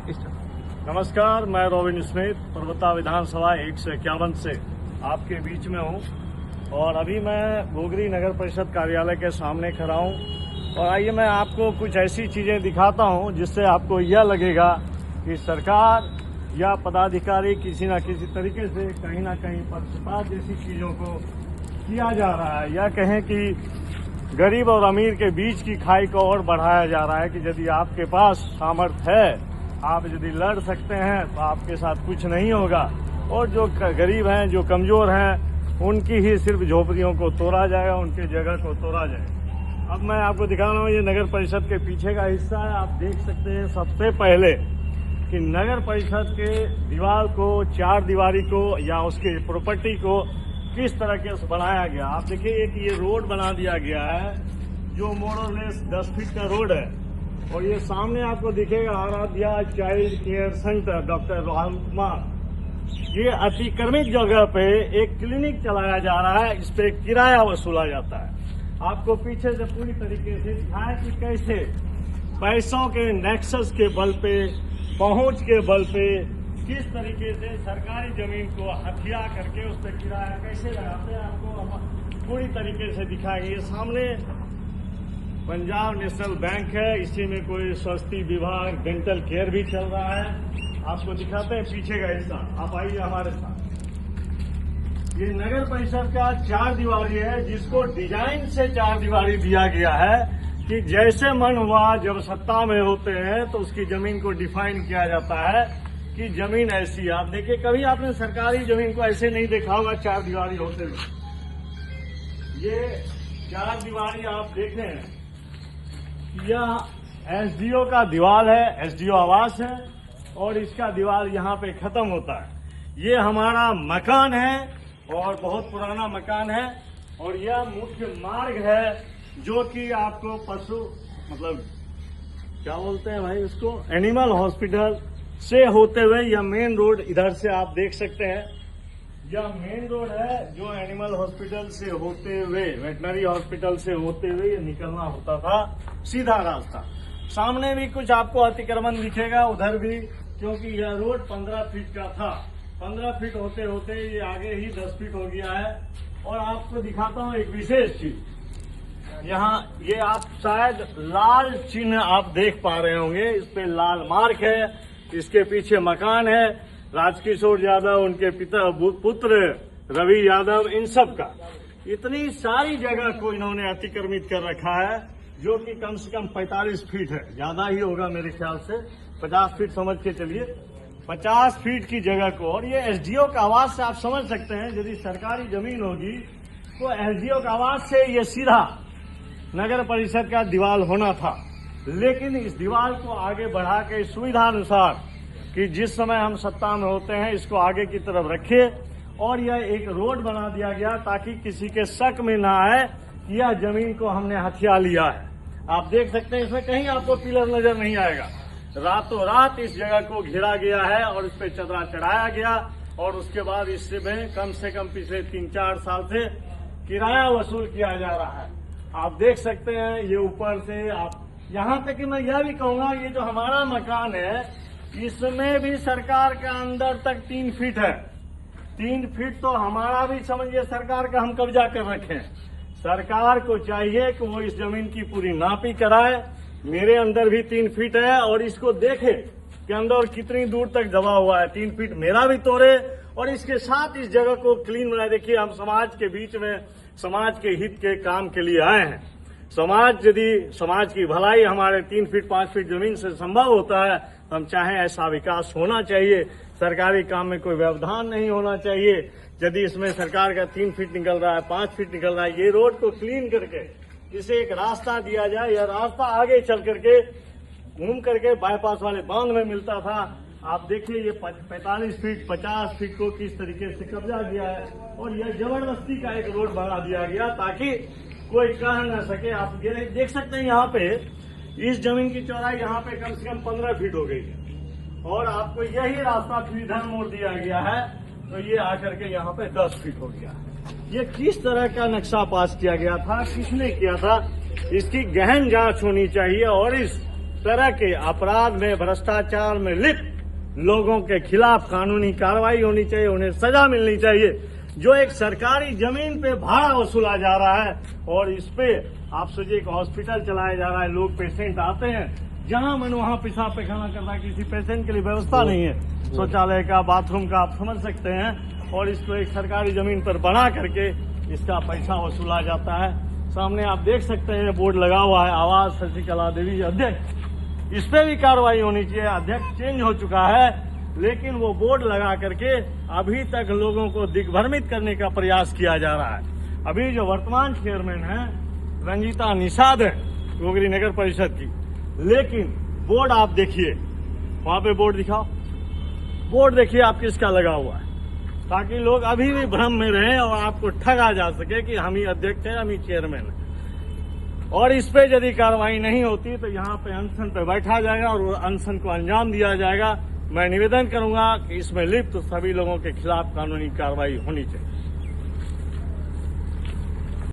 नमस्कार, मैं robin Smith पर्वता विधानसभा 151 से आपके बीच में हूं और अभी मैं गोगरी नगर परिषद कार्यालय के सामने खड़ा हूं और आइए मैं आपको कुछ ऐसी चीजें दिखाता हूं जिससे आपको यह लगेगा कि सरकार या पदाधिकारी किसी न किसी तरीके से कहीं ना कहीं पक्षपात जैसी चीजों को किया जा रहा है, या कहें कि गरीब और अमीर के बीच की खाई को और बढ़ाया जा रहा है कि यदि आपके पास सामर्थ्य है, आप यदि लड़ सकते हैं तो आपके साथ कुछ नहीं होगा, और जो गरीब हैं, जो कमजोर हैं, उनकी ही सिर्फ झोपड़ियों को तोड़ा जाएगा, उनके जगह को तोड़ा जाएगा। अब मैं आपको दिखा रहा हूँ, ये नगर परिषद के पीछे का हिस्सा है। आप देख सकते हैं सबसे पहले कि नगर परिषद के दीवार को, चार दीवारी को या उसके प्रॉपर्टी को किस तरीके से बनाया गया। आप देखिए, एक ये रोड बना दिया गया है जो मोरलेस 10 फीट का रोड है, और ये सामने आपको दिखेगा Aaradhya child care centre doctor Rahul Kumar. ये अतिक्रमित जगह पे एक क्लिनिक चलाया जा रहा है, इस पे किराया वसूला जाता है। आपको पीछे से पूरी तरीके से दिखाया कि कैसे पैसों के नेक्सस के बल पे, पहुंच के बल पे, किस तरीके से सरकारी जमीन को हथिया करके उस पर किराया कैसे लगाते हैं, आपको पूरी तरीके से दिखाएंगे। ये सामने पंजाब नेशनल बैंक है, इसी में कोई स्वास्थ्य विभाग डेंटल केयर भी चल रहा है। आपको दिखाते हैं पीछे का हिस्सा, आप आइए हमारे साथ। ये नगर परिषद का चार दीवारी है, जिसको डिजाइन से चार दीवारी दिया गया है कि जैसे मन हुआ, जब सत्ता में होते हैं तो उसकी जमीन को डिफाइन किया जाता है कि जमीन ऐसी। आप देखिए, कभी आपने सरकारी जमीन को ऐसे नहीं देखा होगा चार दीवारी होते हुए। ये चार दीवारी आप देखें, यह एसडीओ का दीवार है, एसडीओ आवास है, और इसका दीवार यहाँ पे खत्म होता है। ये हमारा मकान है और बहुत पुराना मकान है, और यह मुख्य मार्ग है जो कि आपको पशु मतलब क्या बोलते हैं भाई उसको, एनिमल हॉस्पिटल से होते हुए यह मेन रोड इधर से आप देख सकते हैं। यह मेन रोड है जो एनिमल हॉस्पिटल से होते हुए, वेटनरी हॉस्पिटल से होते हुए निकलना होता था, सीधा रास्ता। सामने भी कुछ आपको अतिक्रमण दिखेगा, उधर भी, क्योंकि यह रोड 15 फीट का था। 15 फीट होते होते ये आगे ही 10 फीट हो गया है। और आपको दिखाता हूँ एक विशेष चीज। यहाँ ये आप शायद लाल चिन्ह आप देख पा रहे होंगे, इस पे लाल मार्क है, इसके पीछे मकान है राजकिशोर यादव, उनके पुत्र रवि यादव, इन सब का। इतनी सारी जगह को इन्होंने अतिक्रमित कर रखा है, जो कि कम से कम 45 फीट है, ज्यादा ही होगा मेरे ख्याल से, 50 फीट समझ के चलिए, 50 फीट की जगह को। और ये एसडीओ का आवास से आप समझ सकते हैं, यदि सरकारी जमीन होगी तो एसडीओ का आवास से ये सीधा नगर परिषद का दीवार होना था। लेकिन इस दीवार को आगे बढ़ा के सुविधा अनुसार कि जिस समय हम सत्ता में होते हैं, इसको आगे की तरफ रखे, और यह एक रोड बना दिया गया ताकि किसी के शक में ना आए कि यह जमीन को हमने हथिया लिया है। आप देख सकते हैं, इसमें कहीं आपको पिलर नजर नहीं आएगा। रातों रात इस जगह को घेरा गया है और इस पे चदरा चढ़ाया गया, और उसके बाद इससे कम से कम पिछले 3-4 साल से किराया वसूल किया जा रहा है। आप देख सकते हैं, ये ऊपर से आप यहाँ तक कि मैं यह भी कहूंगा, ये जो हमारा मकान है, इसमें भी सरकार का अंदर तक 3 फीट है। 3 फीट तो हमारा भी समझिए सरकार का हम कब्जा कर रखे हैं। सरकार को चाहिए कि वो इस जमीन की पूरी नापी कराए। मेरे अंदर भी 3 फीट है, और इसको देखे कि अंदर कितनी दूर तक दबा हुआ है। 3 फीट मेरा भी तोड़े, और इसके साथ इस जगह को क्लीन बनाए। देखिए, हम समाज के बीच में, समाज के हित के काम के लिए आए हैं। समाज की भलाई हमारे 3 फीट 5 फीट जमीन से संभव होता है, हम चाहें ऐसा विकास होना चाहिए। सरकारी काम में कोई व्यवधान नहीं होना चाहिए। यदि इसमें सरकार का 3 फीट निकल रहा है, 5 फीट निकल रहा है, ये रोड को क्लीन करके इसे एक रास्ता दिया जाए। यह रास्ता आगे चल करके घूम करके बाईपास वाले बांध में मिलता था। आप देखिए, ये 45 फीट 50 फीट को किस तरीके से कब्जा किया है, और यह जबरदस्ती का एक रोड बना दिया गया ताकि कोई कह न सके। आप ये देख सकते हैं, यहाँ पे इस जमीन की चौड़ाई यहाँ पे कम से कम 15 फीट हो गई है, और आपको यही रास्ता फिर इधर मोड़ दिया गया है, तो ये आकर के यहाँ पे 10 फीट हो गया। ये किस तरह का नक्शा पास किया गया था, किसने किया था, इसकी गहन जांच होनी चाहिए, और इस तरह के अपराध में, भ्रष्टाचार में लिप्त लोगों के खिलाफ कानूनी कार्रवाई होनी चाहिए, उन्हें सजा मिलनी चाहिए। जो एक सरकारी जमीन पे भाड़ा वसूला जा रहा है और इस पे आप सोचिए एक हॉस्पिटल चलाया जा रहा है, लोग पेशेंट आते हैं, जहां मन वहां पेशाब पैखाना करना, किसी पेशेंट के लिए व्यवस्था नहीं है शौचालय का, बाथरूम का, आप समझ सकते हैं। और इसको एक सरकारी जमीन पर बना करके इसका पैसा वसूला जाता है। सामने आप देख सकते हैं बोर्ड लगा हुआ है, आवास शशिकला देवी अध्यक्ष, इस पे भी कार्रवाई होनी चाहिए। अध्यक्ष चेंज हो चुका है, लेकिन वो बोर्ड लगा करके अभी तक लोगों को दिग्भ्रमित करने का प्रयास किया जा रहा है। अभी जो वर्तमान चेयरमैन है रंजीता निषाद है गोगरी नगर परिषद की, लेकिन बोर्ड आप देखिए, वहां पे बोर्ड दिखाओ, बोर्ड देखिए आप किसका लगा हुआ है, ताकि लोग अभी भी भ्रम में रहें और आपको ठगा जा सके कि हम ही अध्यक्ष हैं, हम ही चेयरमैन हैं। और इस पे यदि कार्रवाई नहीं होती तो यहाँ पे अनशन पे बैठा जाएगा और अनशन को अंजाम दिया जाएगा। मैं निवेदन करूंगा कि इसमें लिप्त सभी लोगों के खिलाफ कानूनी कार्रवाई होनी चाहिए।